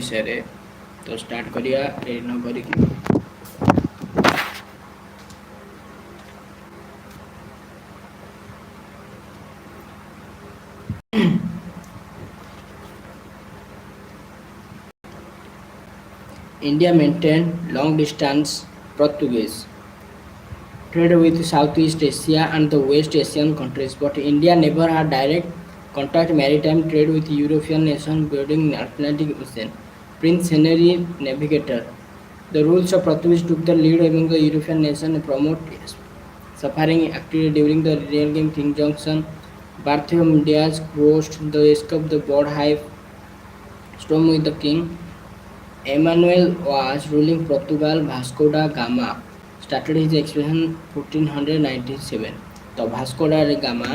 विषय तो स्टार्ट करिया न करिकी India maintained long distance Portuguese trade with Southeast Asia and the West Asian countries, but India never had direct contact maritime trade with European nations during the Atlantic Ocean. Prince Henry Navigator. The rules of Portuguese took the lead among the European nations and promote suffering activity during the reign King Johnson. Bartholomew India's coast, the escape the board high storm with the king. Emmanuel was ruling Portugal. Vasco da Gama started his expedition 1497. तो Vasco da gamma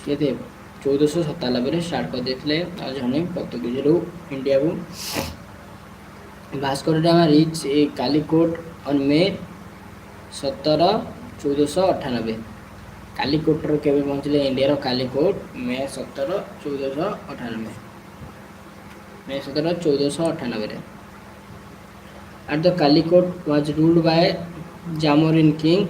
से 1497 start कर देते जड़े Portuguese India को Vasco da Gama reached Calicut on May 17 1498 कालीकोटर केवे पहुँचले India Calicut May 17 1498 May 17 1498 at the Calicut was ruled by Jamorin king.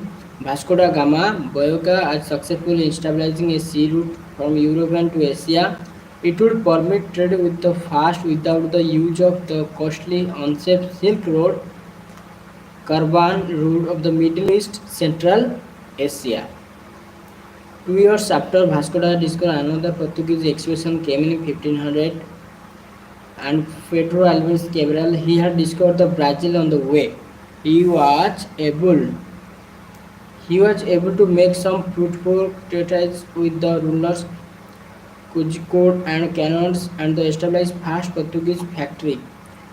Vasco da Gama Boyacá as successful in establishing a sea route from Europe to Asia. It would permit trade with the fast without the use of the costly unsafe Silk Road caravan route of the Middle East Central Asia. 2 years after Vasco da discovered another Portuguese expedition came in 1500 and Pedro Alves Cabral, he had discovered the Brazil on the way. He was able to make some fruitful treaties with the rulers Cuzco and Canones and the established fast Portuguese factory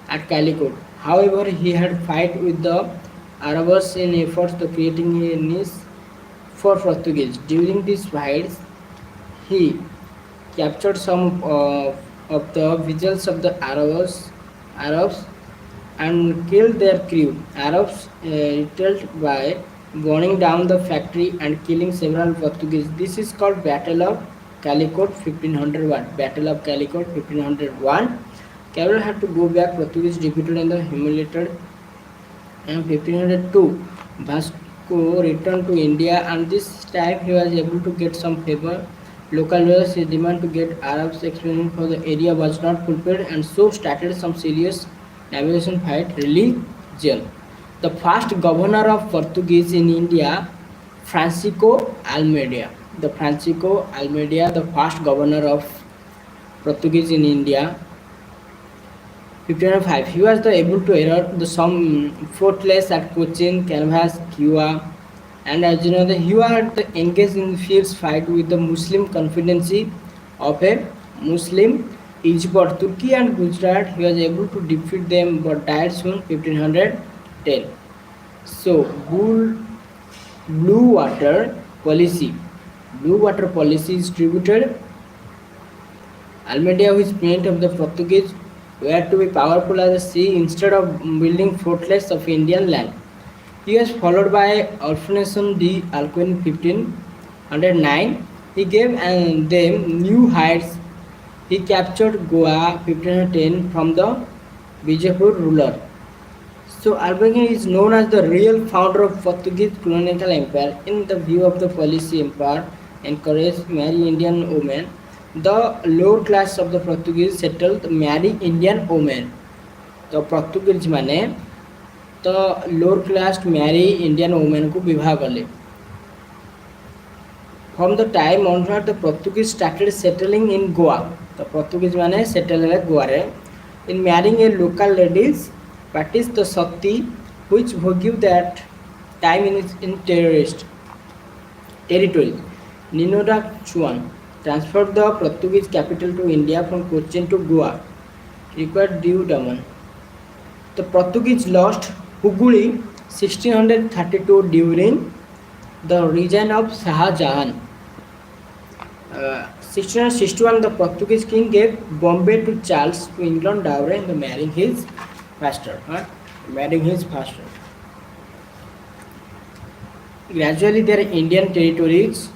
at Calicut. However, he had fight with the Arabs in efforts to creating a niche for Portuguese. During these fights, he captured some of the vessels of the Arabs and killed their crew. Arabs retaliated by burning down the factory and killing several Portuguese. This is called Battle of Calicut 1501. Battle of Calicut 1501. Cabral had to go back. Portuguese defeated and humiliated. And 1502, Vasco returned to India, and this time he was able to get some favor. Local leaders demand to get Arabs experience for the area was not fulfilled, and so started some serious navigation fight. Religion. The first governor of Portuguese in India, Francisco Almeida. The first governor of Portuguese in India, 1505. He was able to erect some fortress at Cochin, Canvas, Cuba, and as you know, he was engaged in fierce fight with the Muslim confederacy of a Muslim Egypt, Turkey, and Gujarat. He was able to defeat them but died soon, 1510. So, Blue Water Policy is distributed. Almeida, who is president of the Portuguese, were to be powerful as a sea instead of building fortress of Indian land. He was followed by Alfonso de Alcuin 1509. He gave them new heights. He captured Goa 1510 from the Bijapur ruler. So Albuquerque is known as the real founder of Portuguese colonial empire. In the view of the policy, empire encouraged marry Indian women. The lower class of the Portuguese settled marry Indian women. The Portuguese माने तो lower class marry Indian women को विवाह कले. From the time onward the Portuguese started settling in Goa. तो Portuguese माने settle है गोवा रे. In marrying a local ladies practice the sati which forgive that time in terrorist territory. Ninoda Chuan transferred the Portuguese capital to India from Cochin to Goa. Required due demand. The Portuguese lost Huguli 1632 during the reign of Shah Jahan. 1661, the Portuguese king gave Bombay to Charles to England dowry and marrying his faster. Gradually, their Indian territories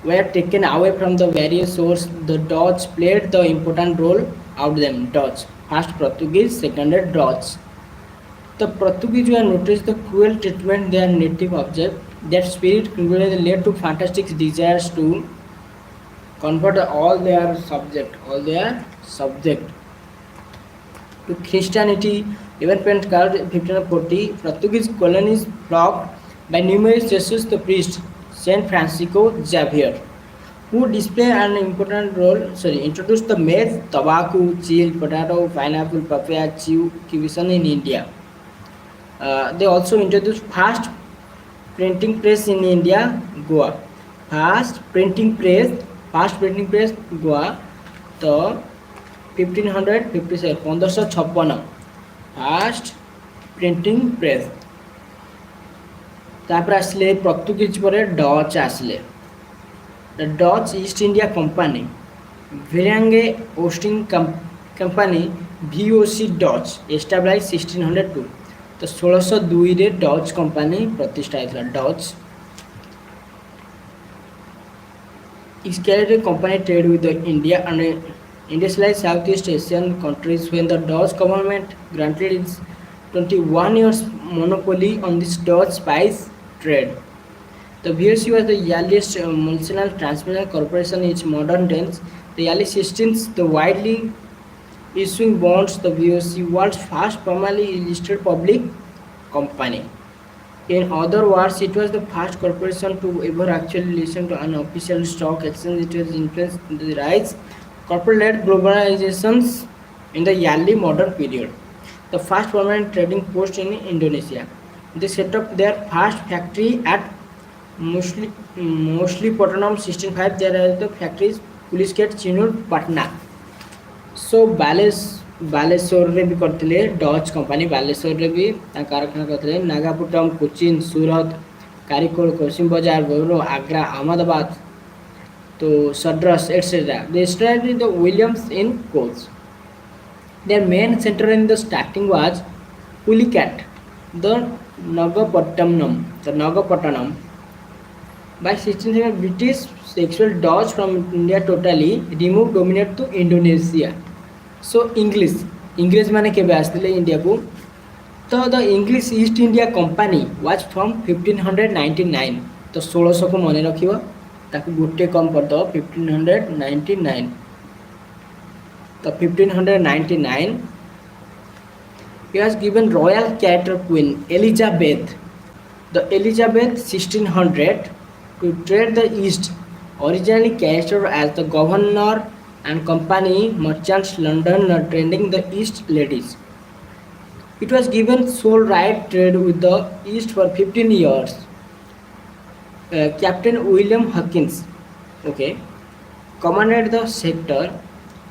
were taken away from the various sources. The Dutch played the important role out them. Dutch First Portuguese, second Dutch. The Portuguese were noticed the cruel treatment their native object. That spirit cruelty led to fantastic desires to convert all their subject to Christianity. Development called 1540. Portuguese colonies blocked by numerous Jesus the priest Saint Francisco Xavier, who display an important role. Introduced the maize, tobacco, chili, potato, pineapple, papaya, cuisine in India. They also introduced fast printing press in India, Goa. Fast printing press, fast printing press Goa. तो 1556 fast printing press तापर आसले पर्तुगीज पर Dutch आसले Dutch East India Company विरांगे ओस्टिंग company VOC Dutch establish 1602 तो 1602 रे Dutch company प्रतिष्ठा होता Dutch is carried a company trade with the India and industrialized Southeast Asian countries when the Dutch government granted its 21 years monopoly on this Dutch spice trade. The VOC was the earliest multinational transnational corporation in its modern days. The early 16th, the widely issuing bonds, the VOC world's first primarily listed public company. In other words, it was the first corporation to ever actually listen to an official stock exchange. It was influenced the rise corporate globalizations in the early modern period. The first permanent trading post in Indonesia. They set up their first factory at Moshlipatnam 1605. There are the factories Pulisket, Chinur, Patna. So ବାଲେଶ୍ୱରରେ ବି କରିଥିଲେ Dutch company ବାଲେଶ୍ୱରରେ ବି ତାଙ୍କ କାରଖାନା କରିଥିଲେ ନାଗାପୁଟମ୍ କୋଚିନ୍ ସୁରତ କାରିକୋଳ କୋସିମ ବଜାର ବେଉର ଆଗ୍ରା ଅହମଦାବାଦ ତ ସଡ୍ରସ୍ ଏଟସେଟ୍ରା they started the Williams in coach. Their main center in the starting was Pulicat, the Nagapattinam. By 1600 British expelled Dutch from India totally, removed dominate to Indonesia. So English माने केबे आसले India को तो the English east India company was from 1599 तो 1600 को मने रखिबो ताकू गोटे कम कर दो 1599 तो 1599 he was given royal character queen Elizabeth 1600 to trade the east, originally character as the governor and company merchants London trading the East ladies. It was given sole right trade with the East for 15 years. Captain William Hawkins, commanded the sector.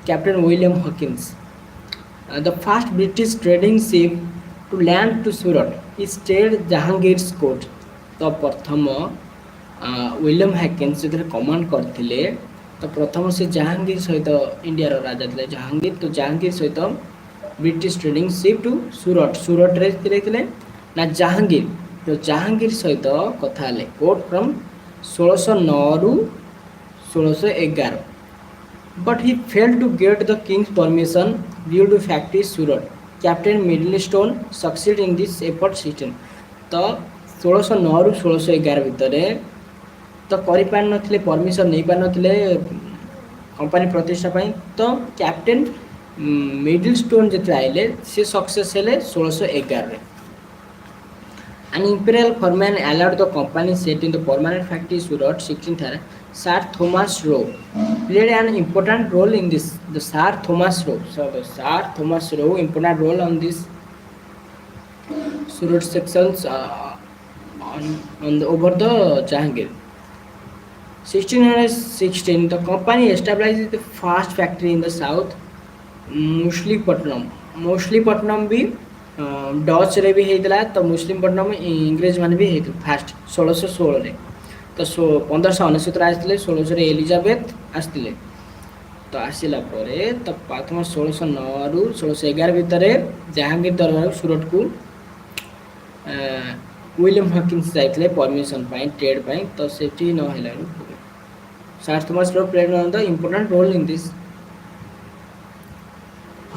Captain William Hawkins, the first British trading ship to land to Surat, is stayed Jahangir's court. तो प्रथम William Hawkins जो command करथिले तो प्रथम से जहांगीर सहित India राजा थे जहांगीर तो जहांगीर सहित ब्रिटिश ट्रेडिंग शिप टू सूरत रे ना जहांगीर तो जहांगीर सहित कथा हेले कोर्ट फ्रॉम 1609 रु 1611 but he failed to get the king's permission due to factory Surat captain Middleton succeed in this effort system तो 1609 रु 1611 भितर तो कर नथिले परमिशन नहीं पार नथिले कंपनी प्रतिष्ठा पाई तो कैप्टन मिडलस्टोन जेते आइले से सक्सेस हेले 1611 रे an imperial foreman allowed the company set in the permanent factory Surat 16th Sir Thomas Roe played an important role in this the Sir Thomas Roe important role on this Surat sections on the over the Jahangir 1616 the company established the first factory in the south Moshlipatnam भी Dutch रे भी हेतला तो मुस्लिमपट्टनम इंग्रेज माने भी हेतु fast 1616 रे तो 1599 आसले 1600 रे एलिजाबेथ आसले तो आसिला परे तो प्रथम 1609 रु 1611 भितर जहांगीर दरबार सूरत को विलियम हॉकिंस जाइतले परमिशन पाई ट्रेड पाई तो सेठी न हेला Sir Thomas Roe played one of the important role in this.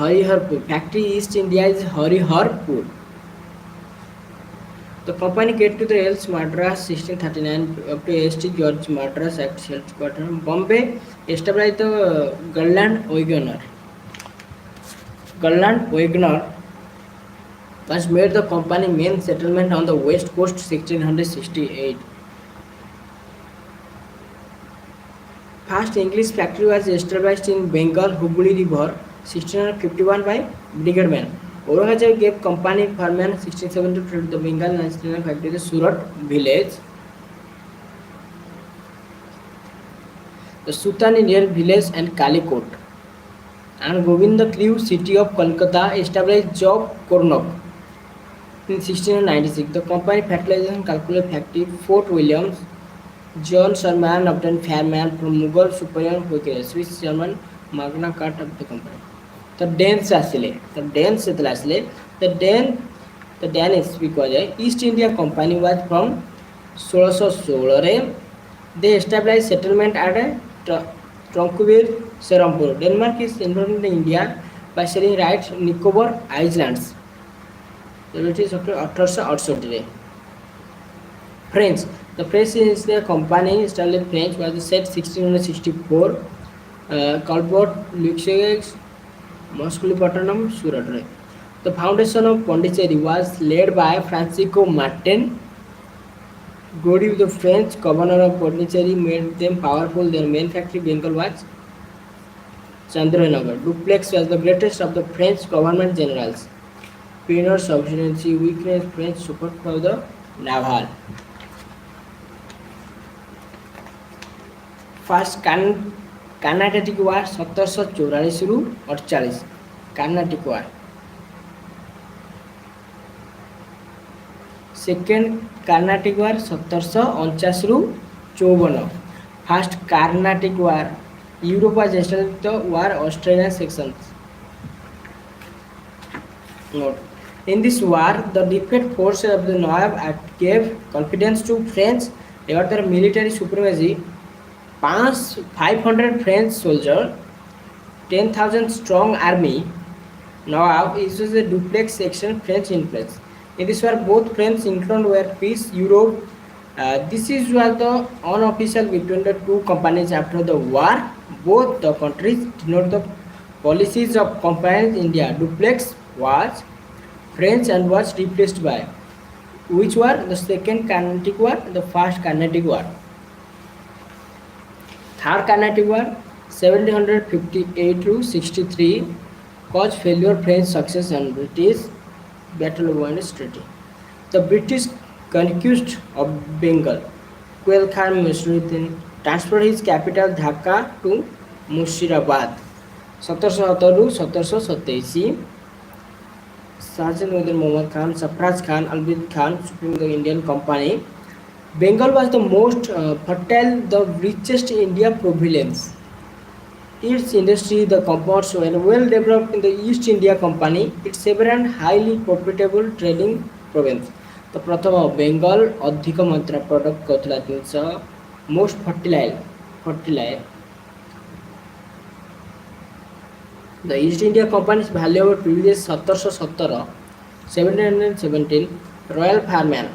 Hariharpur. Factory East India is Hariharpur. The company get to the Ells Madras 1639 up to ST George Madras Act headquarters. Bombay established the Gulland Wagoner. Gulland Wagoner was made the company main settlement on the west coast 1668. First English factory was established in Bengal Hubli River 1651 by Brigadier. Aurangzeb gave company farmland 1670 to the Bengal National Factory the Surat village. The Sultan near village and Kalikot. And Govinda Crew city of Kolkata established Job Kornok in 1696. The company fertilization calculate factory Fort Williams. John Sherman obtained Fairman from Mughal superior Quaker, Swiss German Magna Carta of the company. The Danes asile, the Danes because East India Company was from 1616. They established settlement at Tronqueville, Serampur. Denmark is involved in India by selling rights Nicobar Islands. The British after 1868. French. The French is the company established French was set 1664. Colbert, Luxembourg, Moscopollitanum, Surat. The foundation of Pondicherry was led by Francisco Martin. Godi, the French governor of Pondicherry, made them powerful. Their main factory, Bengal, was Chandranagar. Dupleix was the greatest of the French government generals. Pioneer sufficiency, weakness, French support for the naval. First Carnatic War 1744 ରୁ 48. Carnatic War. Second Carnatic War 1749 ରୁ 54. First Carnatic War. Europe was established the war Australian sections. Note. In this war, the defeated forces of the Nawab gave confidence to French about their military supremacy. 500 French soldiers, 10,000 strong army. Nawab issues a duplex section French influence. In this war, both French England were peace. Europe. This is was the unofficial between the two companies after the war. Both the countries denote the policies of companies. India duplex was French and was replaced by which war? The second Carnatic War, the first Carnatic War. Third Carnatic War 1758 to 63 caused failure French success and British Battle of Buenos Treaty. The British conquest of Bengal. Quail Khan Musliuddin transferred his capital Dhaka to Murshidabad. 1717 ରୁ 1727 Sergeant Major Muhammad Khan, Sarfraz Khan, Albid Khan, supreme the Indian Company. Bengal was the most fertile, the richest India province. Its industry, the commerce were well developed in the East India Company. It's several highly profitable trading province. The प्रथम Bengal अधिक मात्रा product करता जिनस most fertile. The East India Company's value of previous 1717 Royal Farman.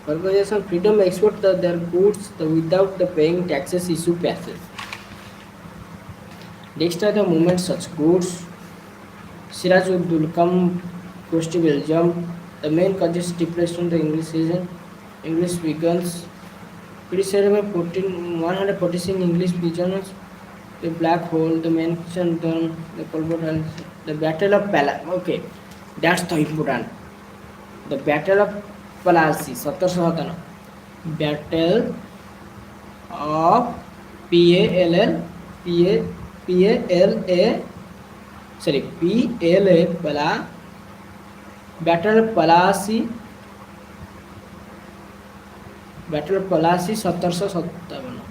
Organization freedom export their goods without the paying taxes issue passes. Next are the movements such goods. Siraj-ud-Dulkam goes to Belgium. The main causes depression the English season. English begins. British 146 English prisoners. The black hole, the mention done, the Colbert, the Battle of Pala. Okay, that's the important. The Battle of Plassey, 1757. Battle of PALA, Pala. Battle of Plassey, 1757.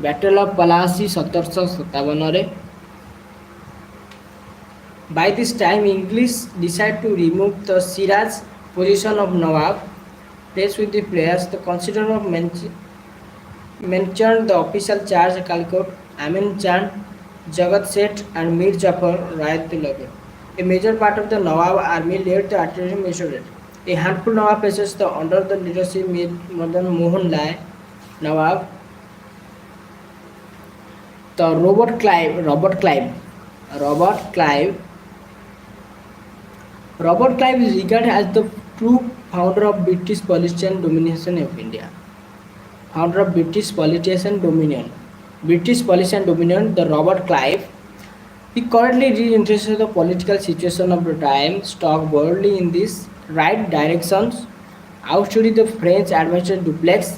Battle of Plassey 1757. By this time, English decided to remove the Siraj position of Nawab, placed with the players. The consider of mentioned the official charge Calicut Amin Chan Jagat Seth and Mir Jafar Rayatullah. A major part of the Nawab army led the artillery measured. A handful Nawab places the under the leadership Madan Mohan Lai Nawab, the Robert Clive is regarded as the true founder of British politician domination of India. Founder of British politician dominion. British politician dominion, the Robert Clive. He currently reinterested the political situation of the time, struck boldly in this right directions, outstudied the French administrator Dupleix,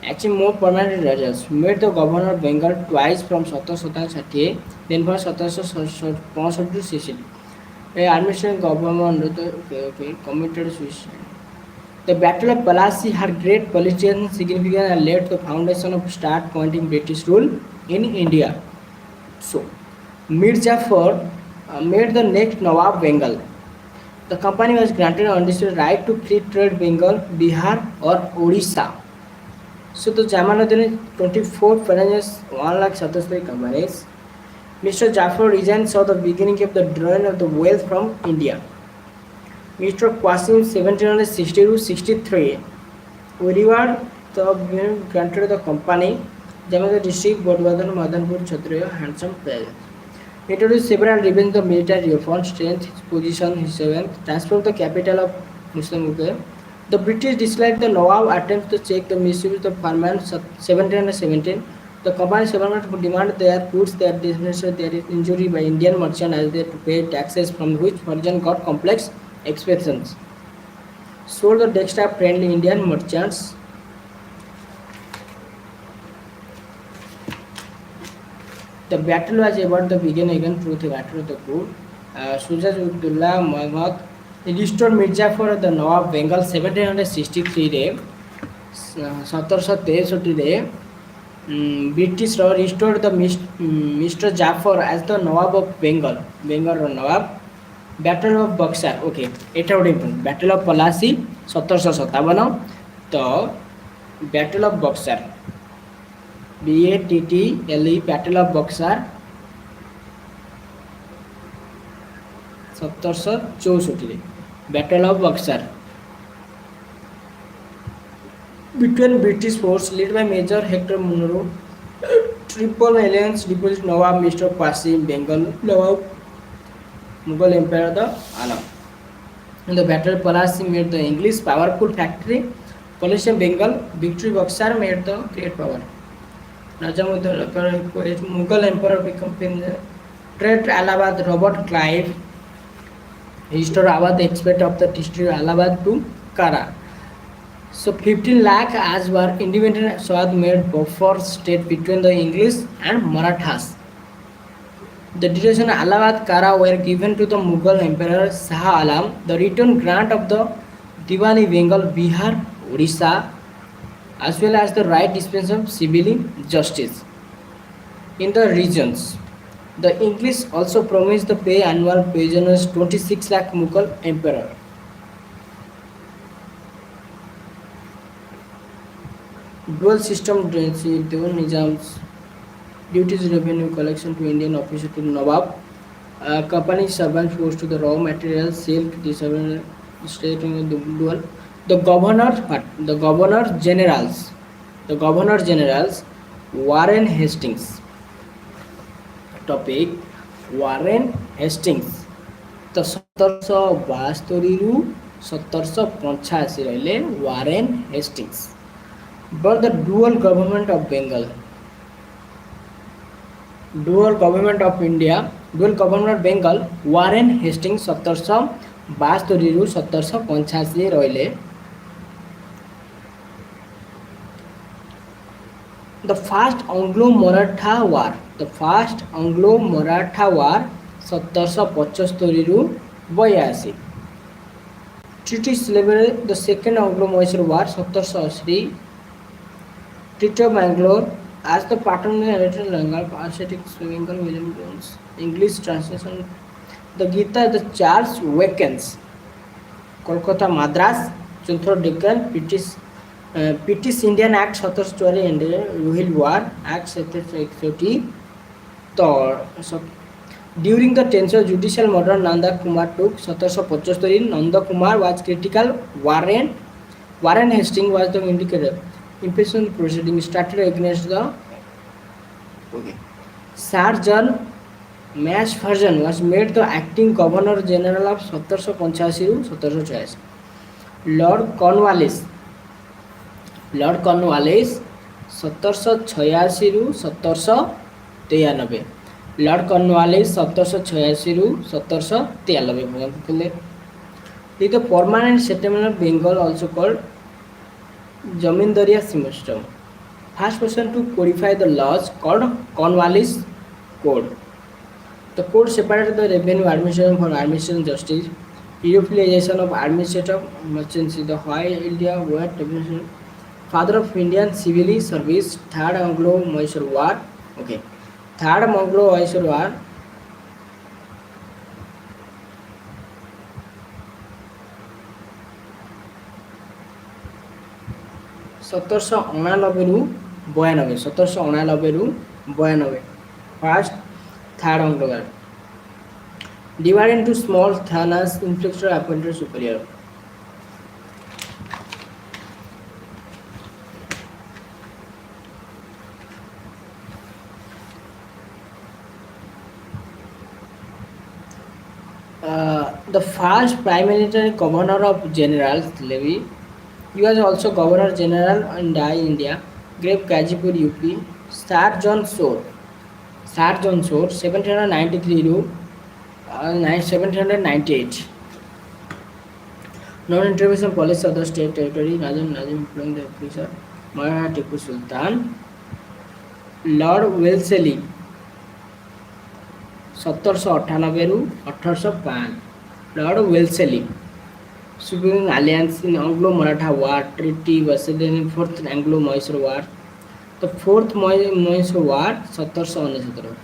achieved more permanent results, made the governor of Bengal twice from 1760, then from 1765 to Sicily. A administration government committed suicide. The Battle of Plassey had great political significance and laid the foundation of start pointing British rule in India. So, Mir Jafar made the next Nawab Bengal. The company was granted unrestricted right to free trade Bengal, Bihar or Odisha. So the Jamaluddin 24 foreigners 1,77,000 companies. Mr. Jafar resigned saw the beginning of the drain of the wealth from India. Mr. Qasim 1762-63 we reward the granted the company Jamaica district Bodwadan Madanpur Kshatriya handsome prize. He introduced several revenge the military reforms, strength his position, his seventh, transformed the capital of Muslim Uke. The British disliked the Nawab attempt to check the misuse of farmland 1717. The company settlement demanded their goods that dismissed their injury by Indian merchants as they to pay taxes from which merchants got complex expenses. Sold the textile friendly Indian merchants. The battle was about to begin again through the battle of the Good. Sujatullah Muhammad restored Mirzapur the Nawab Bengal 1763 ରେ 1763 ରେ British restored the Mr. Jafar as the Nawab of Bengal. Bengal Nawab. Battle of Buxar. Okay, এটা ଗୋଟେ important. Battle of Plassey 1757 ତ Battle of Buxar. BATTLE Battle of Buxar 1764 Battle of Buxar between British force led by Major Hector Munro, Triple Alliance deposed Nawab Mr. Qasim Bengal Nawab Mughal Emperor the Alam. In the battle Plassey made the English powerful factory, Polish Bengal victory Buxar made the great power. Mughal Emperor became trade Allahabad Robert Clive restored Awadh expert of the district Allahabad to Kara. So 15 lakh as were independent Sawad made buffer state between the English and Marathas. The duration Allahabad Kara were given to the Mughal Emperor Shah Alam. The return grant of the Diwani Bengal, Bihar, Odisha, as well as the right dispensation of civil justice in the regions. The English also promised the pay annual prisoners 26 lakh Mughal Emperor. Dual system Nizam's duties revenue collection to Indian officials to Nawab, company servant force to the raw materials, silk, state in the dual. The governor generals, Warren Hastings. Topic Warren Hastings. The 1772 ରୁ 1785 ରହିଲେ Warren Hastings. But the dual government of Bengal, dual government of India, dual government of Bengal, Warren Hastings 1772 ରୁ 1785 ରହିଲେ. The first Anglo-Maratha War, 1775 ରୁ 82. Treaty celebrated the second Anglo-Mysore War 1780. Treaty of Bangalore as the pattern narrated Langal ascetic Bengal William Jones. English translation. The Gita the Charles Wakens. Kolkata Madras, Chunthor Deccan, British Indian Act 1774 ended Ruhil War Act 1780. So, during the tenure judicial murder, Nanda Kumar took 1775. Nanda Kumar was critical. Warren Hastings was the indicator. Impeachment proceeding started against the okay. Sir John Mashverson was made the acting Governor General of 1785 ରୁ 1786. Lord Cornwallis 1786 ରୁ 1793. Lord Cornwallis 1786 ରୁ 1793 ପର୍ଯ୍ୟନ୍ତ ଥିଲେ. The permanent settlement of Bengal, also called Jamindariya system. First person to codify the laws called Cornwallis Code. The code separated the revenue administration from administration justice, Europeanization of administrative merchants, the High India War, father of Indian civil service, Third Anglo-Mysore War. Okay. Third Anglo-Mysore War. सतरश अणानबे रू बयानबे 1799 रू 92. First, Third Anglo War. Divided into small thanas, inspector appointed superior. The first Prime Military Governor of General Levy. He was also Governor General in India. Grave Gazipur, UP. Sir John Shore 1793 to 1798. Non-intervention policy of the state territory. Nazim employing the officer. Maharana Tipu Sultan. Lord Wellesley 1798 ରୁ 1805. Lord Wellesley. Superior alliance in Anglo-Maratha War, Treaty was then in Fourth Anglo-Mysore War. The Fourth Mysore War 1769.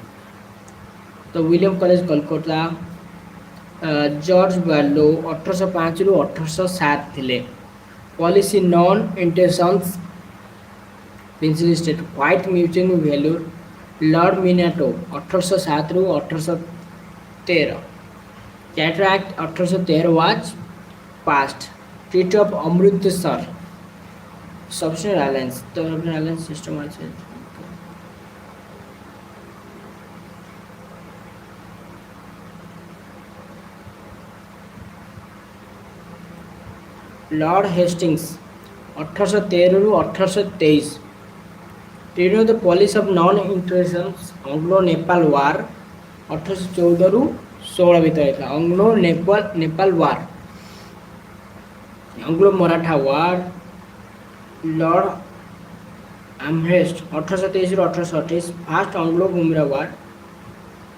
The William College Kolkata, George Barlow 1805 ରୁ 1807 ଥିଲେ. Policy non-intentions Pencil State White Mutual Value. Lord Minato 1807 ରୁ 1813. Charter Act 1813 was passed. Treaty of Amritsar. Subsidiary alliance. The alliance system was Lord Hastings 1813 ରୁ 1823. Treaty of the Policy of Non-Intervention. Anglo-Nepal War 1814 ରୁ 16 ଭିତରେ ଥିଲା. Anglo-Nepal War. Anglo-Maratha War. Lord Amherst 1823 ରୁ 1828. First Anglo-Bumra War.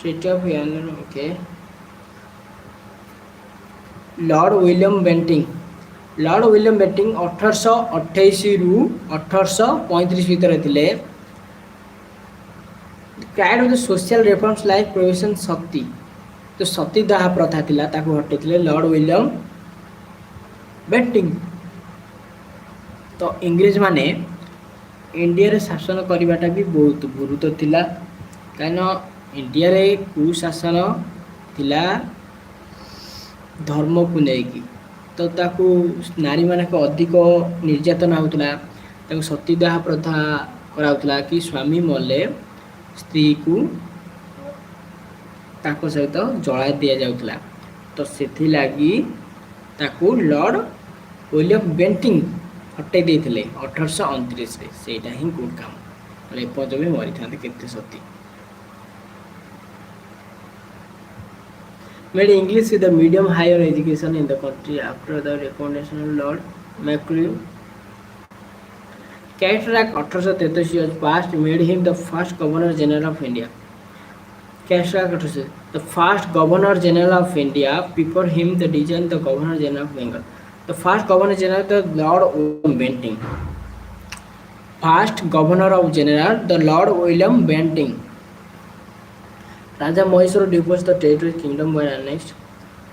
Treaty of Vienna. Okay. Lord William Bentinck 1828 ରୁ 1835 ଭିତରେ ଥିଲେ. Cried of the social reforms like provision ସତୀ. तो ସତୀ ଦାହ ପ୍ରଥା ଥିଲା ତାକୁ ହଟେଇଥିଲେ ଲର୍ଡ ୱିଲିୟମ ବେଣ୍ଟିଙ୍ଗ. ତ ଇଂରେଜ ମାନେ ଇଣ୍ଡିଆରେ ଶାସନ କରିବାଟା ବି ବହୁତ ଗୁରୁତ୍ୱ ଥିଲା, କାରଣ ଇଣ୍ଡିଆରେ କୁଶାସନ ଥିଲା ଧର୍ମକୁ ନେଇକି. ତ ତାକୁ ନାରୀମାନଙ୍କ ଅଧିକ ନିର୍ଯାତନା ହେଉଥିଲା. ତାକୁ ସତୀଦାହ ପ୍ରଥା କରାହେଉଥିଲା କି ସ୍ୱାମୀ ମଲେ ସ୍ତ୍ରୀକୁ ତାଙ୍କ ସହିତ ଜଳାଇ ଦିଆଯାଉଥିଲା. ତ ସେଥିଲାଗି ତାକୁ ଲର୍ଡ ୱିଲିୟମ ବେଣ୍ଟିଙ୍ଗ ହଟେଇ ଦେଇଥିଲେ 1829ରେ. ସେଇଟା ହିଁ ଗୁଡ୍ କାମ. ଏପର୍ଯ୍ୟନ୍ତ ବି ମରିଥାନ୍ତି କେତେ ସତୀ. Made English with the medium higher education in the country after the recommendation of Lord Macaulay. Charter Act 1833 was passed, made him the first Governor General of India. Charter Act 1833. The first Governor General of India, before him the design the Governor General of Bengal. The first Governor General, the Lord William Bentinck. First Governor of General, the Lord William Bentinck. Raja Mysore deposed the territory kingdom were annexed.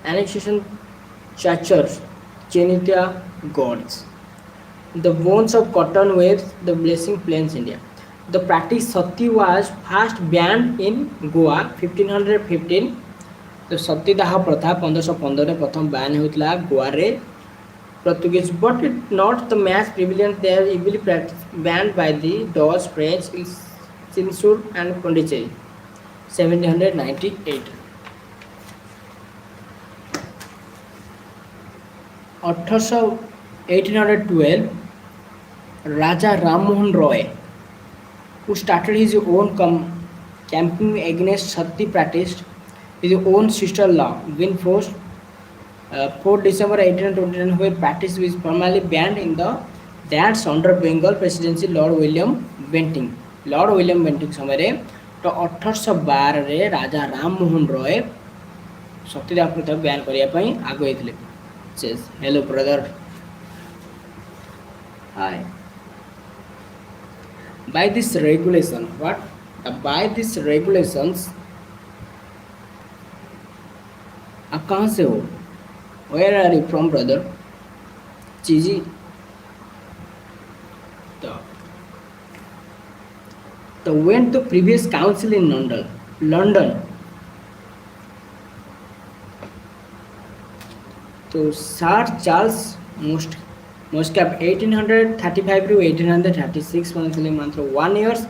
Annexation churches, Chinitya gods. The bones of cotton waves, the blessing plains India. The practice sati was first banned in Goa 1515. The सତୀदाह प्रथा 1515 प्रथम ban होता गोवा रे Portuguese, but it not the mass prevalence they are easily banned by the Dutch, French, Censure and Pondicherry. 1798. 1812 Raja Ram Mohan Roy, who started his own campaign against Sati practice, his own sister law, when forced 4 December 1829, where practice was formally banned in the that's under Bengal presidency Lord William Bentinck. Lord William Bentinck समय तो 1812 रे राजा राम मोहन रॉय सतीदाह प्रथा ban करिया पई आगे आइथिले. Says hello brother. Hi. By this regulation, what? By these regulations, आप कहाँ से हो? Where are you from, brother? चीजी. तो went to previous council in London. तो Sir Charles Muscap 1835 to 1836 months 1 years.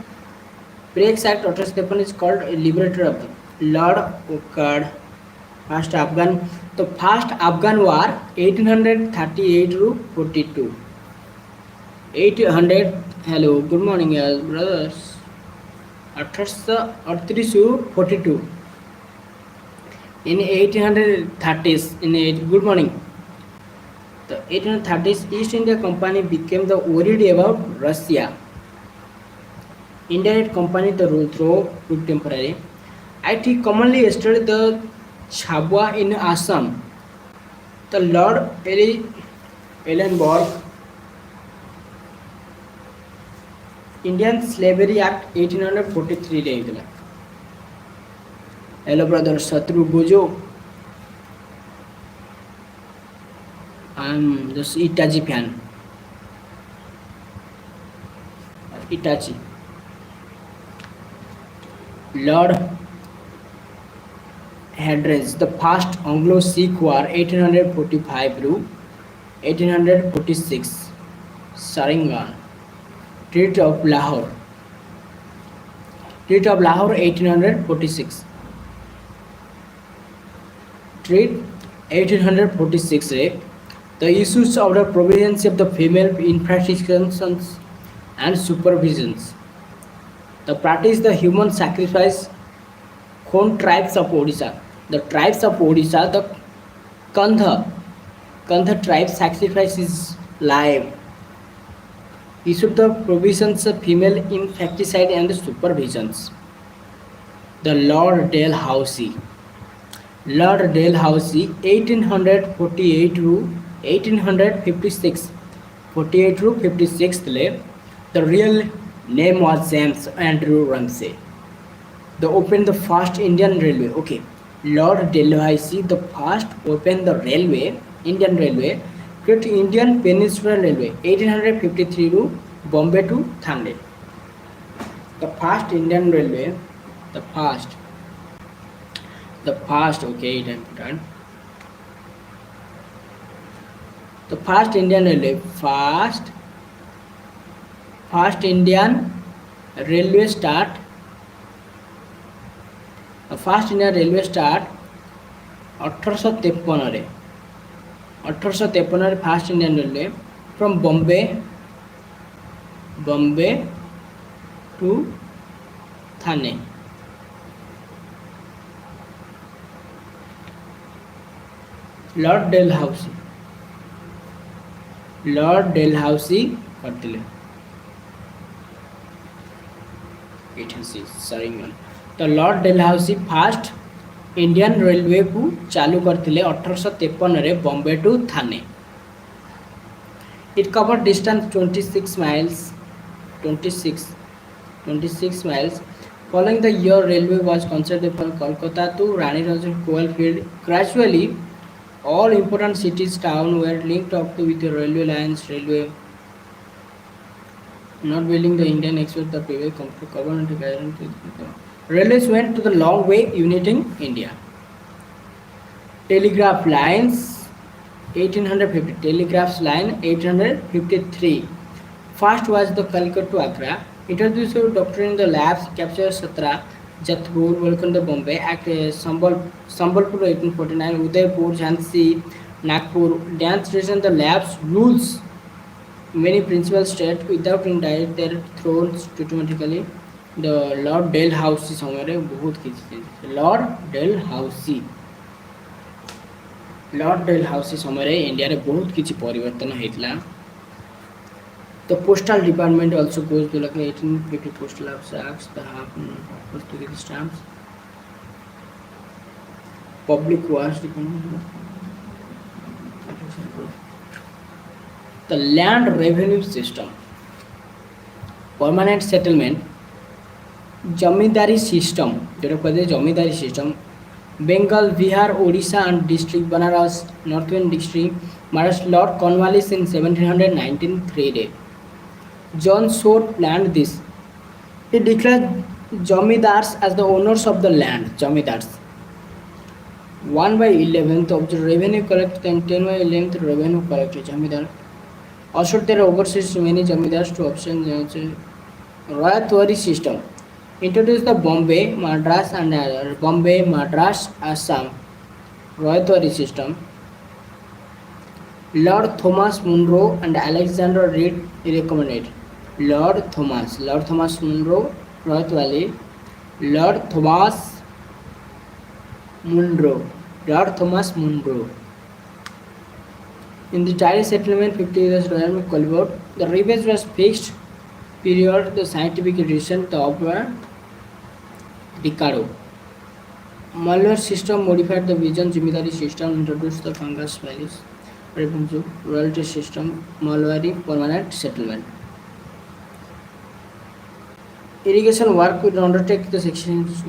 Breaks Act Otter Stephen is called a liberator of the Lord Occurred. First Afghan. The first Afghan war 1838 to 42. 800. Hello, good morning, brothers. 1838 to 42. In 1830s, good morning. The 1830s, East India Company became the worried about Russia. Indirect Company the rule through temporary. IT commonly studied the Chabwa in Assam. The Lord Ellenborg, Indian Slavery Act 1843 Hello brother Satru Gojo. I'm just Itachi fan. Itachi. Lord Hadrian's the first Anglo-Sikh War 1845 to 1846. Sarangan. Treaty of Lahore. Treaty of Lahore 1846. Treaty 1846 the issues of the provisions of the female infractions and supervisions. The practice the human sacrifice Khon tribes of Odisha. The tribes of Odisha, the Kandha tribe sacrifices live. Issued the provisions of female infanticide and the supervisions. The Lord Dalhousie. Lord Dalhousie 1848 to 1856. 48 to 56 the real name was James Andrew Ramsay. They opened the first Indian railway. Okay, Lord Dalhousie the first opened the railway, Indian railway, created Indian Peninsula Railway 1853 to Bombay to Thane. The first Indian railway, the first. Okay, it important. The first Indian railway, first Indian railway start. The first Indian railway start 1853 1853 first Indian railway from Bombay to Thane. Lord Dalhousie करथिले 1806 Sarangan. तो Lord Dalhousie first Indian railway को चालू करथिले 1853 रे Bombay to Thane. It covered distance 26 miles. Following the year, railway was constructed from Kolkata to Rani Ranjan Coalfield. Gradually, all important cities towns were linked up with the railway lines. Not building the Indian Express, the previous government guaranteed. Railways went to the long way uniting India. Telegraph lines 1850. Telegraph line 1853. First was the Calicut to Agra. Introduced doctrine in the labs, captured Satra, Jatpur, Volkanda, Bombay, Act Sambalpur 1849, Udaipur, Jhansi, Nagpur, demonstrated the labs rules many principal states without indirect their thrones systematically. The Lord Dalhousie ସମୟରେ ବହୁତ କିଛି Lord Dalhousie Lord Dalhousie ସମୟରେ ଇଣ୍ଡିଆରେ ବହୁତ କିଛି ପରିବର୍ତ୍ତନ ହେଇଥିଲା. The postal department also goes to like 1850 postal acts, the half Portuguese stamps, public works department, the land revenue system, permanent settlement, zamindari system जो कहते zamindari system Bengal Bihar Odisha and district Banaras north west district Maharashtra Lord Cornwallis in 1719 3 John Shore planned this. He declared Jamidars as the owners of the land. Jamidars. 1 by 11th of the revenue collected and 10 by 11th revenue collected. Jamidar. Also, there overseas many Jamidars to option Royal system. Introduced the Bombay, Madras and Bombay, Madras, Assam. Royal system. Lord Thomas Munro and Alexander Reed recommended. Lord Thomas Munro, Royal Valley, Lord Thomas Munro. In the Chinese settlement, 50 years Royal Colbert, the rebate was fixed period, the scientific edition, the opera Ricardo. Malware system modified the vision Jimidari system, introduced the fungus values, royalty system, Malwari permanent settlement. Irrigation work would undertake the sections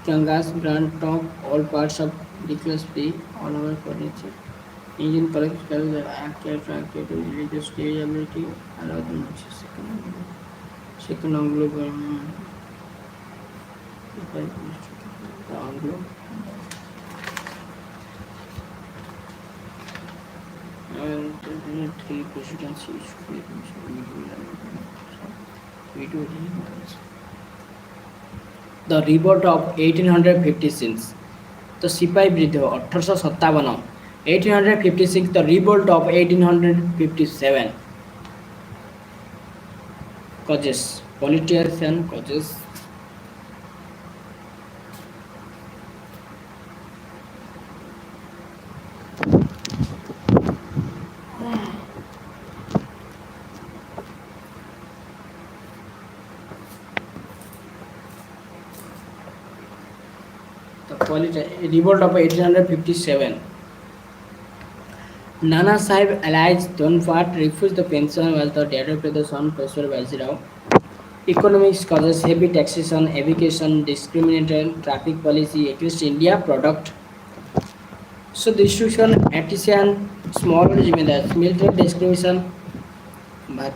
Gangas, Grand Top, all parts of Nicholas Bay, all over furniture. Engine collects the active to religious stability, allow them second Anglo the Anglo. And three presidencies. The revolt of 1856, the Sipai Bridho 1857, 1856, the revolt of 1857. Causes, politician causes. Revolt of 1857. Nana Sahib allies Donphat refused the pension while the director of the son Professor Bajirao. Economics causes heavy taxation, education, discriminatory traffic policy against India product. So destruction, artisan, small military discrimination, but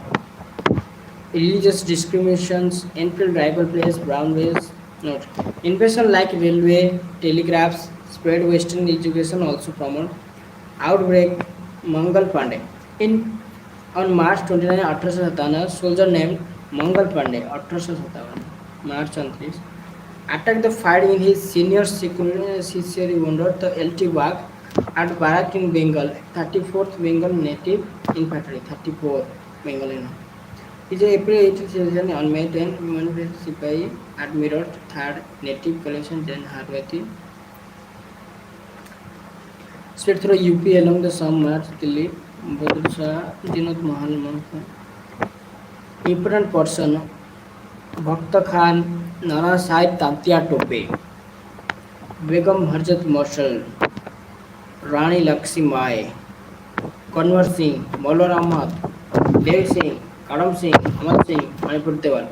religious discriminations, Enfield rival players, brown ways. Note. Invasion like railway, telegraphs, spread Western education also promote. Outbreak, Mangal Pandey. On March 29, 1857, soldier named Mangal Pandey, 1857, March 29, attacked the fight in his senior secretary wounded the LT Wag at Barak in Bengal, 34th Bengal Native Infantry, 34 Bengal. Is April 18th on May 10, Human Sipai Admiral 3rd Native Collection Jan Harvati. Spread through UP along the Sam March Delhi, Badrusha, Dinot Mahal Manka. Important person Bhakta Khan, Nana Sahib Tantia Tope, Begum Harjat Marshal, Rani Lakshmi Mai, Conwar Singh, Maular Ahmad, Dev Singh, Kadam Singh, Ahmad Singh, Manipur Dewan.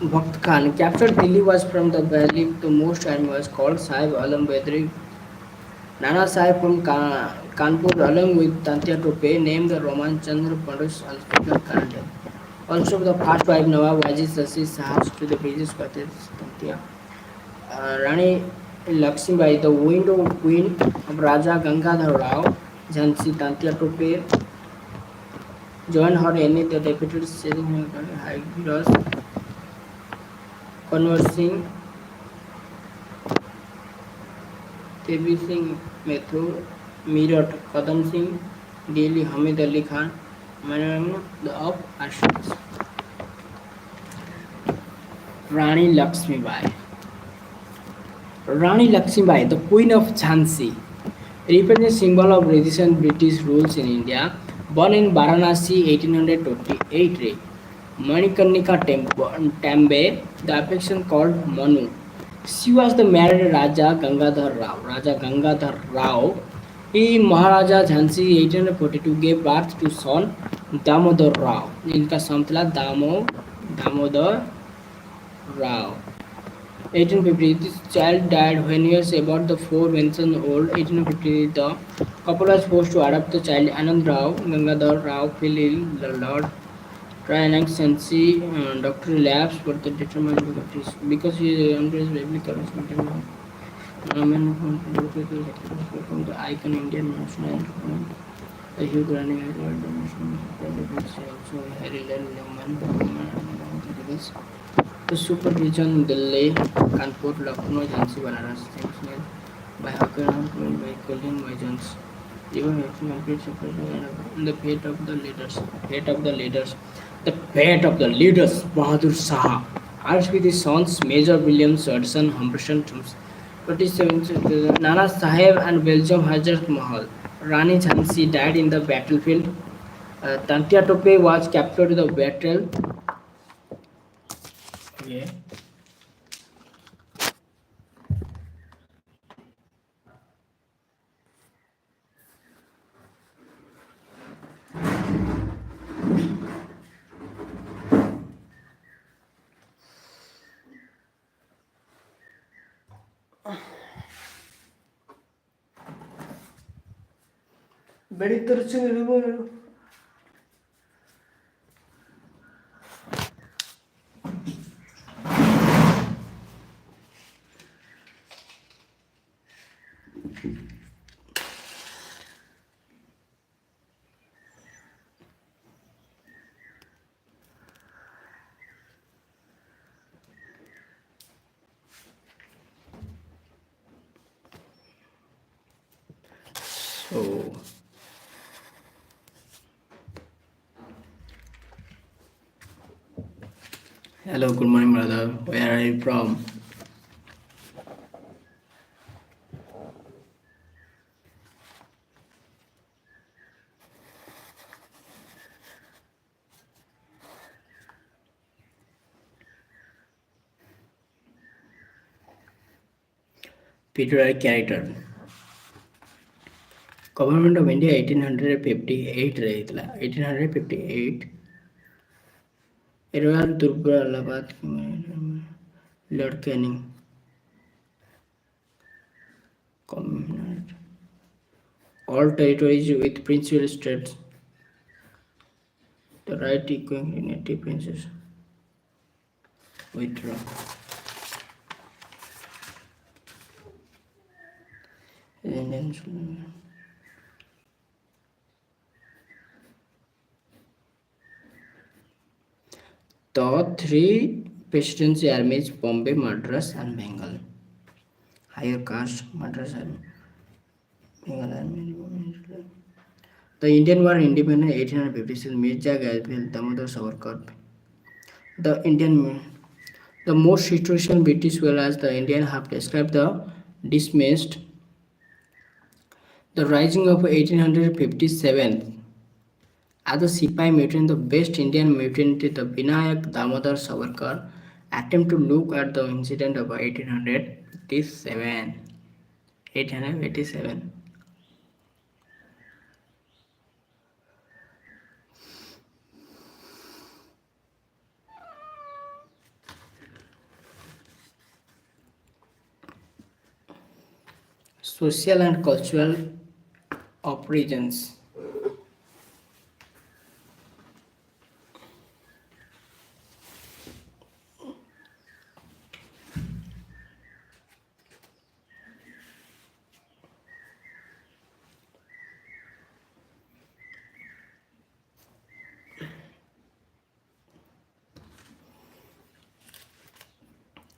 Bhakt Khan captured Delhi was from the valley. The most army was called Sahib Alam Bedri. Nana Sahib from Kanpur along with Tantia Tope named the Roman Chandra Pandus Alphabet Canada. Also, the first wife Nawab Wajid Sasi Sahas to the previous Tantia. Rani Lakshmibai, the window queen of Raja Gangadhar Rao, Jhansi Tantia Tope, joined her in the deputy sitting high heroes, conversing Devi Singh Methur, Meerut Kadam Singh, Delhi Hamid Ali Khan, Madam of Ashraf. Rani Lakshmibai. Rani Lakshmibai, the Queen of Jhansi, represents symbol of resistance British rules in India. Born in Varanasi 1828, Manikarnika Tambe, the affection called Manu. She was the married Raja Gangadhar Rao. Raja Gangadhar Rao, he Maharaja Jhansi 1842 gave birth to son Damodar Rao. इनका नाम था Damodar Rao. 1850, this child died when he was about the four mentioned old. 1850, the couple was forced to adopt the child. Anand Rao, Gangadhar Rao fell ill. The Lord Trianac Sensi doctor relapsed, but the determined because he embraced biblical responsibility. From the icon Indian national instrument. The huge running world also Harry Lemon. The supervision Delhi, Kanpur, Lucknow, Jhansi, Banaras, things by Hakan by Colin by Jones. Even complete separation and the fate of the leaders. Fate of the leaders. The fate of the leaders, Bahadur Shah. Arch with his sons, Major William Hudson, Humberson, 27 Nana Sahib and Belgium Hazrat Mahal. Rani Jhansi died in the battlefield. Tantia Tope was captured in the battle. Okay. Very interesting. So, hello, good morning, brother. Where are you from? Peter character. Government of India 1858 रही 1858 इरवान तुर्पुरा Allahabad Lord Canning all territories with principal states the right equal native princes withdraw. The three presidency armies Bombay, Madras and Bengal. Higher caste Madras and Bengal army. The Indian War independent 1856 Mirza Gazpil Damodar Savarkar. The most situational British well as the Indian have described the dismissed the rising of 1857 as the Sipai mutiny, the best Indian mutiny, the Vinayak Damodar Savarkar attempt to look at the incident of 1857. 1887. Social and cultural origins.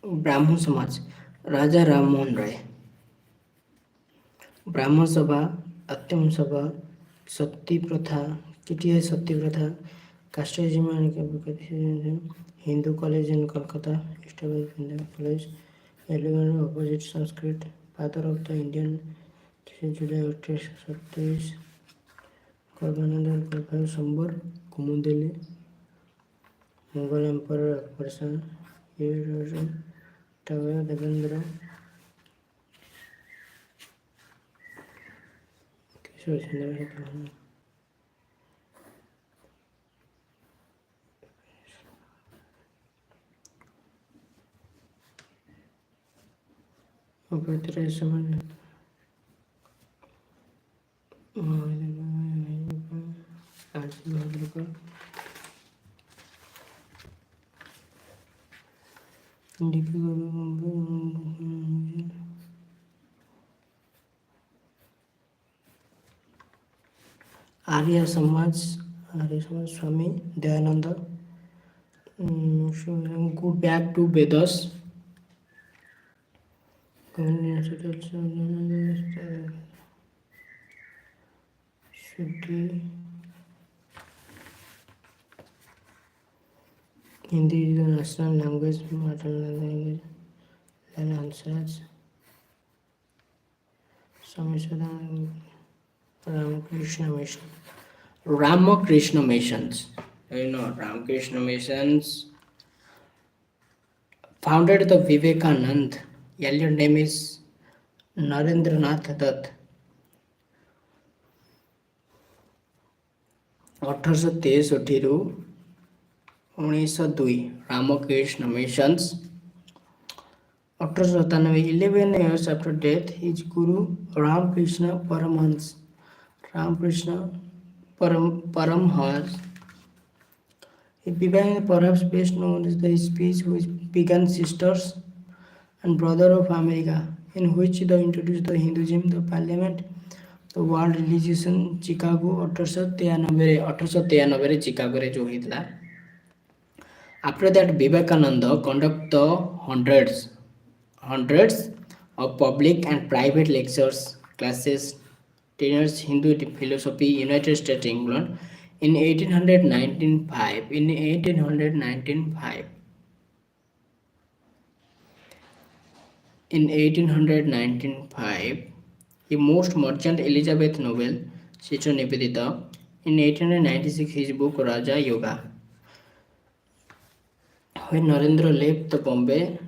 ब्राह्मण समाज राजा राम मोहन राय, ब्राह्मण सभा, अत्यम सभा, सती प्रथा, किटिया सती प्रथा, casteism and Hindu college in Kolkata, established Hindu college, elegant opposite Sanskrit, father of the Indian July 27, Karbanand and Sambar, Kumundeli, Mughal Emperor Akbar, Erosion, Tower Devendra, Kishore Chandra, Samana. Arya Samaj Swami Dayanand go back to Vedas. Shuddhi. Hindi is the national language, maternal language. Then answers. Swami Ramakrishna Mission. Ramakrishna Missions. Ramakrishna Missions founded the Vivekanand. Earlier name is Narendranath Dutt. 1863 ରୁ 1902 Ramakrishna Missions. 1897 11 years after death, his Guru Ramakrishna Paramhans. He began perhaps best known as the speech which began Sisters and Brother of America, in which they introduced the Hinduism, the Parliament, the World Religion, Chicago 1893 ରେ ଚିକାଗୋରେ ଯୋଉ ହେଇଥିଲା. After that, Vivekananda conducted the hundreds of public and private lectures, classes, dinners, Hindu philosophy, United States, England. In 1895, he moved merchant Elizabeth Noble, Sister Nivedita. In 1896, his book Raja Yoga. When Narendra left the Bombay,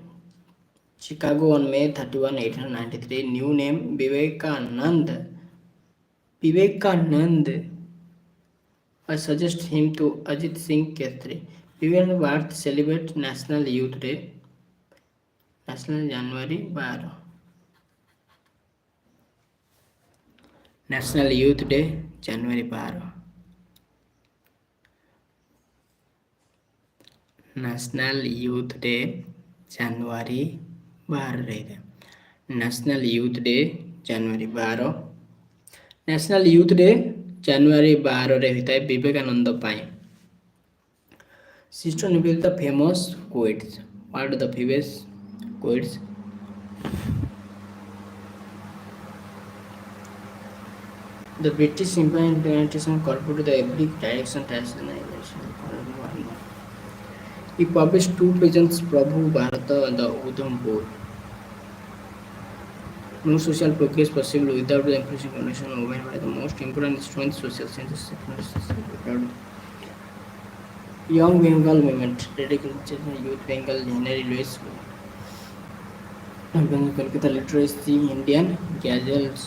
Chicago on May 31, 1893, new name Vivekanand. I suggest him to Ajit Singh Khetri. Vivekanand birth celebrate National Youth Day, National January 12. National Youth Day, January 12. National Youth Day, January 12 रहेगा. National Youth Day, January 12. National Youth Day, January 12 ରେ ହୋଇଥାଏ ବିବେକାନନ୍ଦ ପାଇଁ. Sister Nivedita famous quotes. What are the famous quotes? The British implementation corporate the every direction nationalization. He published 2 pages Prabhu Bharata and the Udhampur. No social progress possible without the inclusive condition movement by the most important instrument social sciences. Young Bengal movement, radical youth Bengal, Henry Louis, Kolkata literacy, Indian gazelles,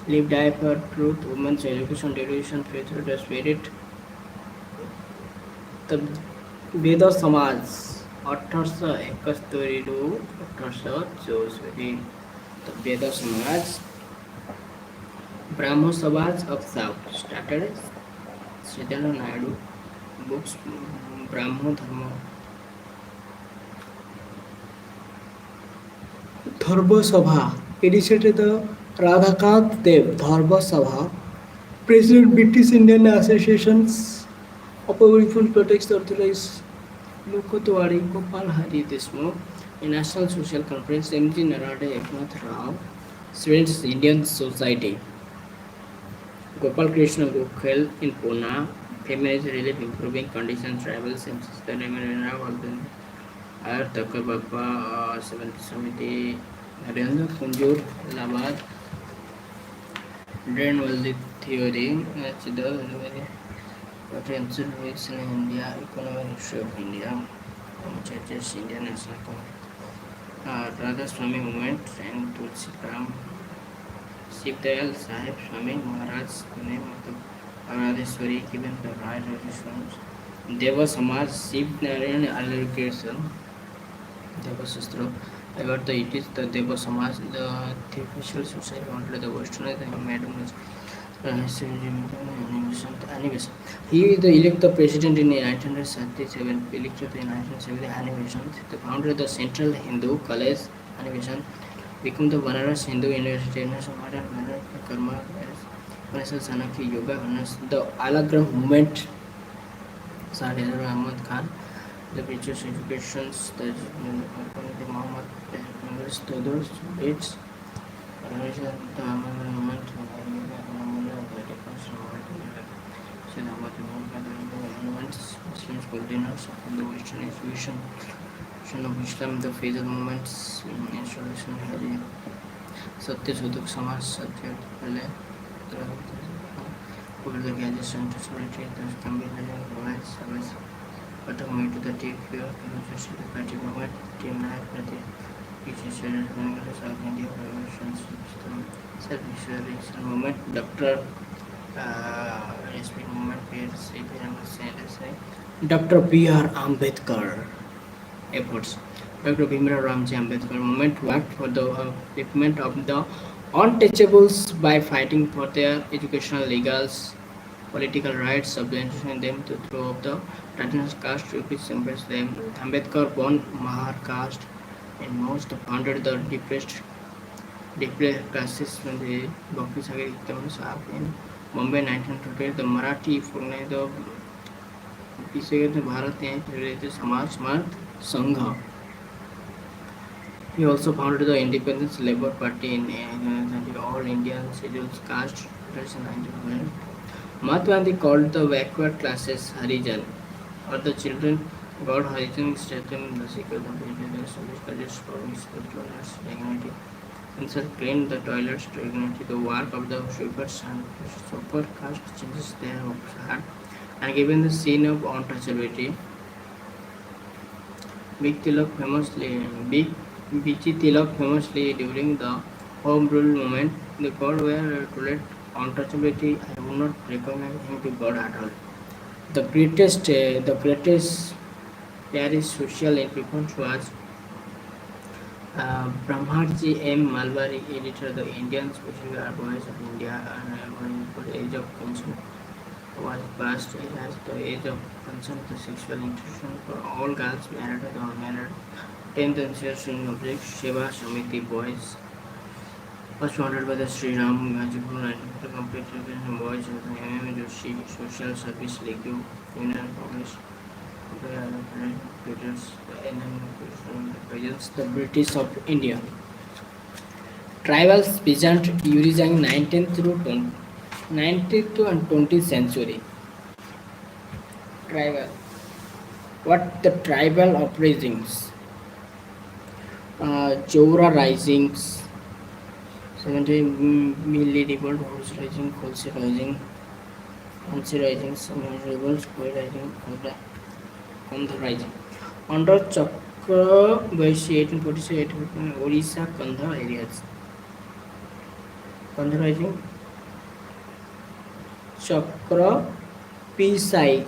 live die for truth, women's education, dedication, faith, the spirit. The Veda Samaj 1871 ରୁ 1864. The Veda Samaj, Brahmo Samaj of South started Sridhar Naidu books Brahmo Dharma. Dharma Sabha initiated the Radhakant Dev Dharma Sabha, President British Indian Associations of People protects the authorized Lokotwari Gopal Hari Deshmukh, a National Social Conference, MG Narade Eknath Rao, Students Indian Society, Gopal Krishna Gokhale in Pune, Feminist Relief Improving Conditions, Tribals and Sustainable Ayar Thakkar Bappa, 7th Samiti, Narendra Kunjur, Labad, Drain Valdi Theory, Chidal, potential risks in India, economic history of India, churches, Indian National Congress, Radha Swami movement, and Tulsi Ram, Shiv Dayal Sahib Swami Maharaj, the name of the Radheshwari given the right resolutions. Deva Samaj, Shiv Narayan allocation, Deva Shastra. About the it is the Deva Samaj, the official society wanted the westernized and madam animation. He is the elected president in 1977, elected in 1970 animation. The founder of the Central Hindu College animation, become the Banaras Hindu University, modern Karma, Sanaki Yoga, the Alagram movement, Sahir Ahmad Khan, the British education, the Muhammad the others, it's the movement. Muslims coordinators of the Western exhibition of Islam, the Faisal movements, installation Hari, Satya Sudhak Samaj, Satya Pale, over the graduation to solitary, the Tamil provides service, but to the take care of the party movement, team night, which is South India Revolution System, self-visualization movement, Dr. SP movement, Dr. B.R. Ambedkar efforts. Dr. Bhimrao Ramji Ambedkar movement worked for the upliftment of the untouchables by fighting for their educational, legal, political rights, subjecting them to throw of the traditional caste which embraced them. Ambedkar born Mahar caste and most founded the depressed classes from the Bhakti Sagar Sahib in Bombay 1928. The Marathi founded the Bharat and Samaj Marth Sangha. He also founded the Independence Labour Party in All Indian Scheduled Caste in 1900. Mahatma Gandhi called the backward classes Harijan, or the children. God Harijan strengthened the secret of the established colleges for toilets, dignity. Himself cleaned the toilets to ignite the work of the sweepers and super caste changes their heart and given the scene of untouchability. Big Tilak famously, Big Bichi Tilak famously during the Home Rule movement, the God were told untouchability. I would not recommend him to God at all. The greatest Paris social influence was Brahmarji M. Malwari, editor of the Indian Special Advice of India, and when the age of consent was passed as the age of consent to sexual interaction for all girls married or unmarried. 10th and 16th object Shiva Samiti boys was founded by the Sri Ram Gajipur and the complete education boys and the MM Joshi Social Service League Union Congress. The British of India. Tribals peasant Urizang 19th through 19th and 20th century. Tribal. What the tribal uprisings? Jowra risings, 70 Milli revolt, horse rising, Kholse rising, Hansi rising, Samaj revolt, Koi rising, Kandha rising. Under Chakra Vaishi 1846, Orissa, Kandha areas. Kandha rising, Chakra Visai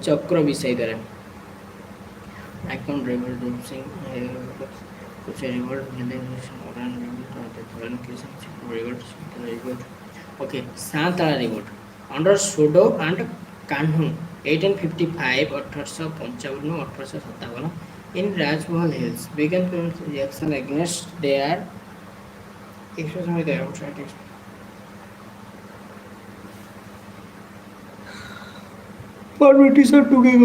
there. Icon revolt, Singh, कुछ revert मिले और revert okay Santara revolt under Sudo and Kanhu 1855 1855 in Rajmahal Hills began reaction against their for British took a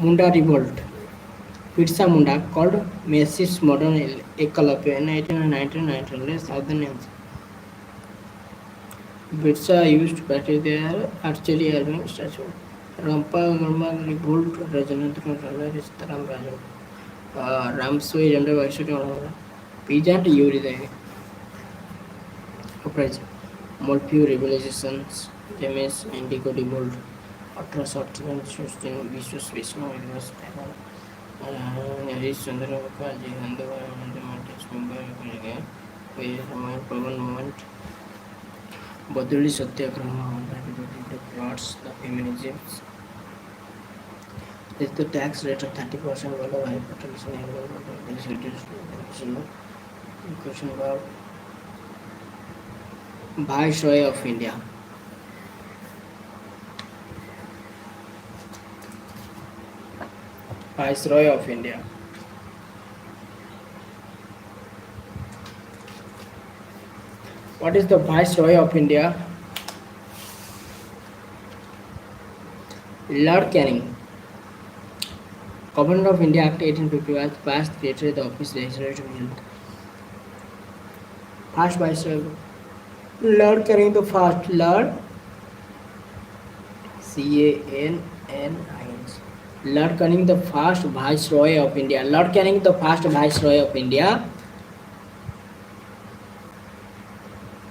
Munda Revolt. Birsa Munda called Massey's modern Ekalapya in 1919 southern India. Birsa used to practice their archery arming statue. Rampa Gurma Revolt Rajanandra Rala Ristaram Rajan. Ramsway Janda Vaishya Peasant Yuri uprising. Molpio revelations, James Indigo Revolt, Atras Octagon, Vishwas Vishnu, Universe, Harish Chandra Mukerjee, Hindu Montes, Mumbai, Ramayana Pavan Moment, Baduli Satyagraha, the plots, the feminisms. With the tax rate of 30%, Vallabhai Patel's environmental question about Viceroy of India. Viceroy of India. What is the Viceroy of India? Lord Canning. Governor of India Act 1851 passed created the office legislative health. First Viceroy. Lord Canning the first. Lord Canning. Lord Canning the first Viceroy of India. Lord Canning the first Viceroy of India.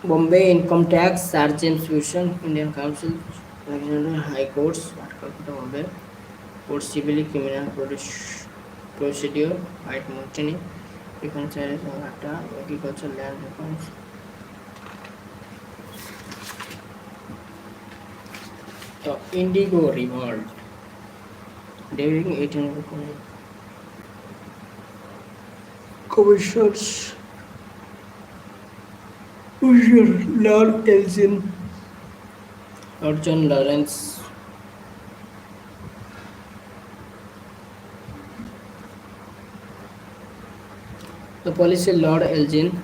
Bombay Income Tax, Sergeant Fusion, Indian Council, Alexander High Courts, Calcutta, Bombay, Court Civil Criminal Procedure, White Mountain, Defense Service, Atta, Agriculture, Land Reforms. The Indigo Revolt during 1820. Commissioners Lord Elgin, Lord John Lawrence, the policy Lord Elgin,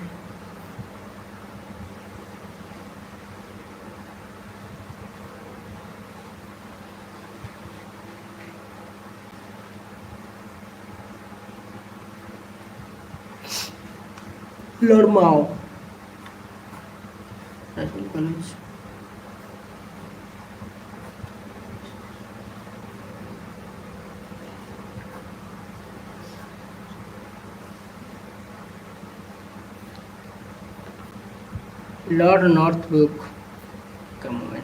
Lord Mao, National College. Lord Northbrook, come a moment.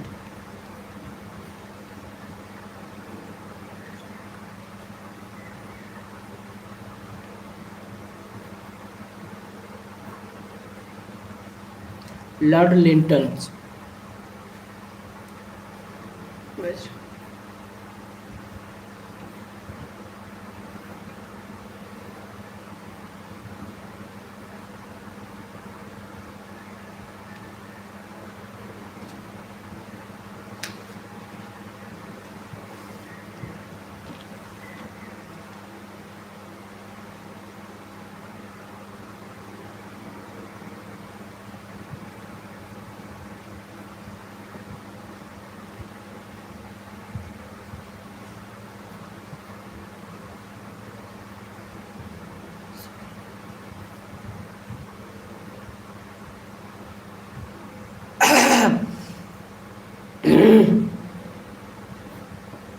Lord Linton. West.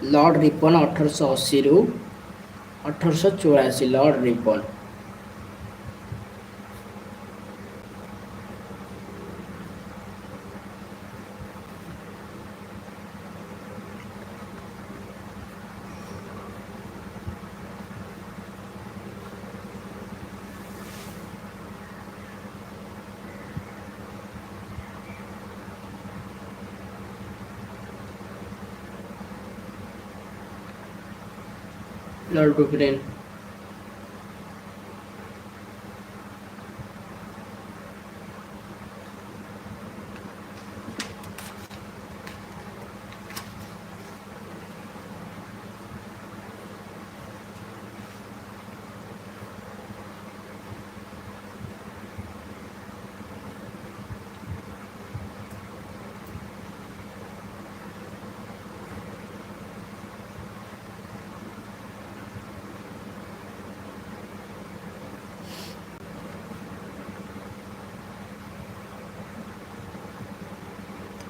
Lord Ripon 1880 1884 Lord Ripon. Lord Cochrane.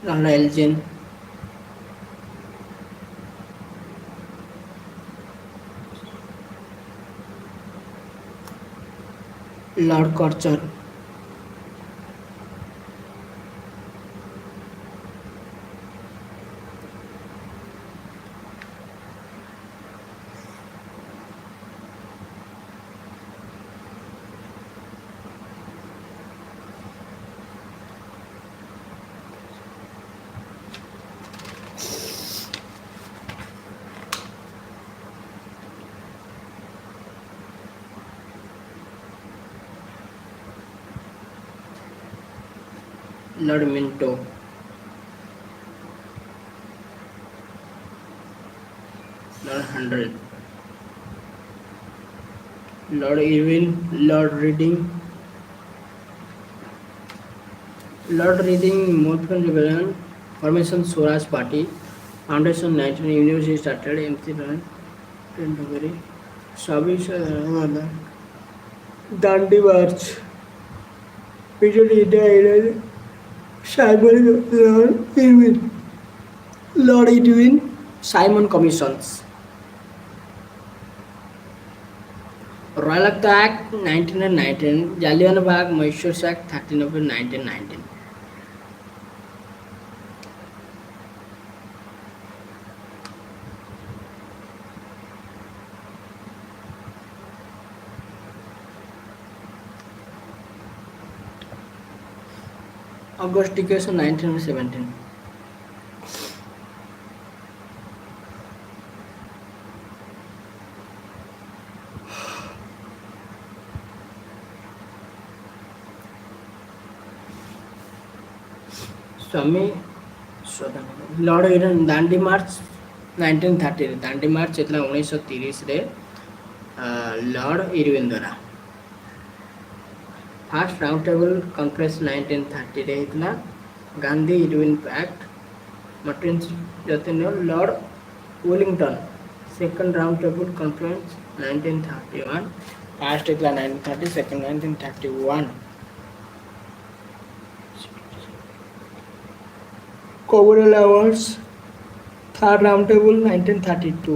Lord Elgin, Lord Corcher, Lord Minto, Lord Handel, Lord Irwin, Lord Reading, Morton Rebellion, Formation Swaraj Party, Foundation 19 University started MC Run, February, Sabi Dandi March, Peter India Island, Simon Lord Edwin, Simon Commissions. Royal Act 1919, Jallianwala Bagh, Mysore Act 13 of 1919. August Declaration 1917. Swami Lord Iran Dandi March 1930 Dandi March इतना 1930 रे Lord Irwin द्वारा first round table conference 1930 रे इतना Gandhi Irwin pact मर्टिन जतिन Lord Willingdon second round table conference 1931 first इतना 1930 second 1931 Commonwealth Awards third round table 1932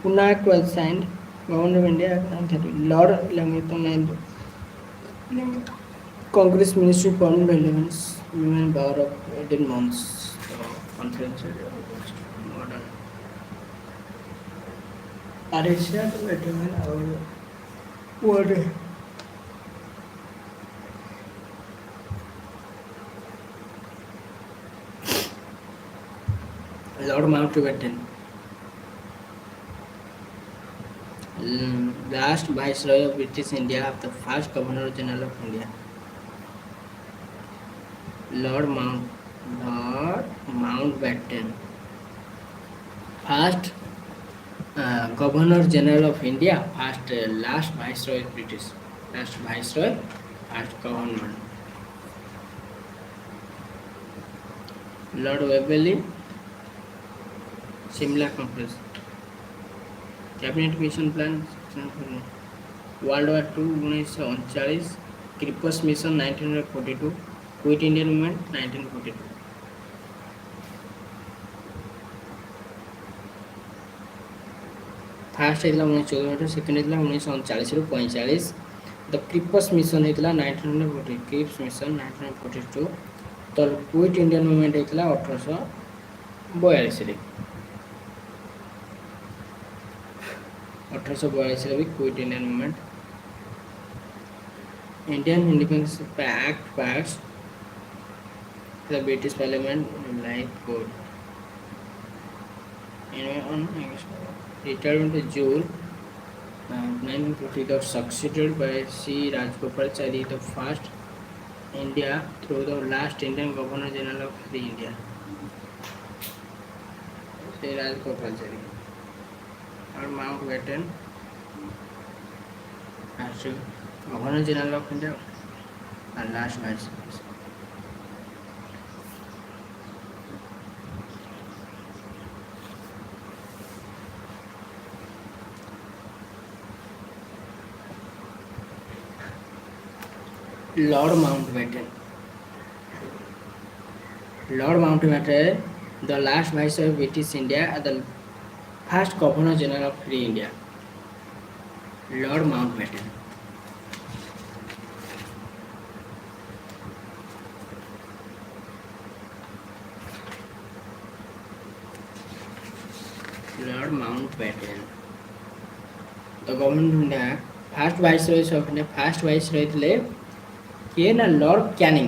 Pune Act was signed Government of India Act 1930 Lord Lamington Congress Ministry formed by 11 women power of 18 months conference modern Arisha to 18 hour what Lord Mountbatten last Viceroy of British India of the first Governor General of India Lord Mountbatten first Governor General of India first last Viceroy of British last Viceroy first Governor Lord Webley Shimla Conference Cabinet Mission Plan World War II 1939 Crippus Mission 1942 Quit Indian Movement 1942 First है 1914 second है 1939 ରୁ 45 The Crippus Mission है 1940 Crippus Mission 1942 तो Quit Indian Movement है 1842 ରେ 1842 ରେ भी Quit Indian Movement Indian Independence Act passed the British Parliament like code on retirement in June 1940 was succeeded by C. Rajagopalachari the first India through the last Indian Governor General of the India C. Rajagopalachari or Mountbatten as Governor General of India and last Vice Lord Mountbatten Lord Mountbatten, the last Viceroy of British India and the first Governor General of Free India. Lord Mountbatten. Lord Mountbatten. The government of India first Viceroy of India first Viceroy ଥିଲେ କିଏ ନା Lord Canning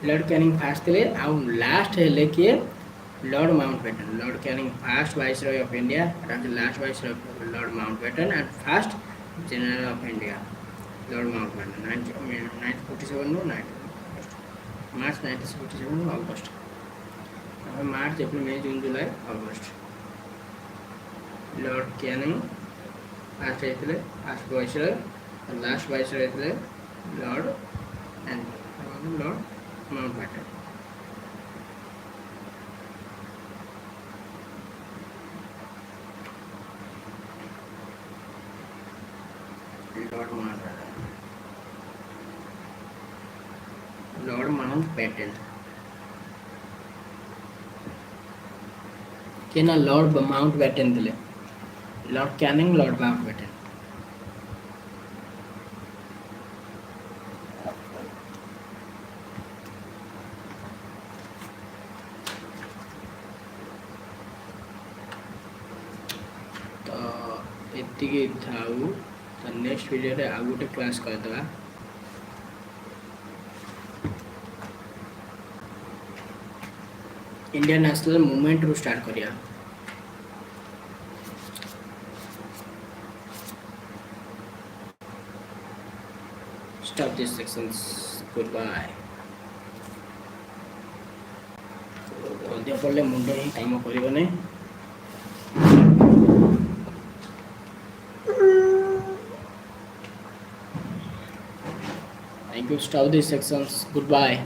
Lord Canning first ଥିଲେ ଆଉ last ହେଲେ କିଏ Lord Mountbatten Lord Canning first viceroy of India last viceroy Lord Mountbatten and first general of India Lord Mountbatten 1947 March 1947 August March April May June July August Lord Canning first ହେଇଥିଲେ first viceroy last viceroy ହେଇଥିଲେ Lord Mountbatten. Lord Mountbatten. Lord Mountbatten. केना Lord Mountbatten दिले Lord Canning Lord Mountbatten ଏତିକି ଥାଉ ତ next ଭିଡ଼ିଓରେ ଆଉ ଗୋଟେ କ୍ଲାସ୍ କରିଦେବା इंडियन नेशनल मूवमेंट रू स्टार्ट करिया stop these sections goodbye ଅଧିକ ପଡ଼ିଲେ ମୁଣ୍ଡ ହିଁ କାମ କରିବନି thank you stop these sections goodbye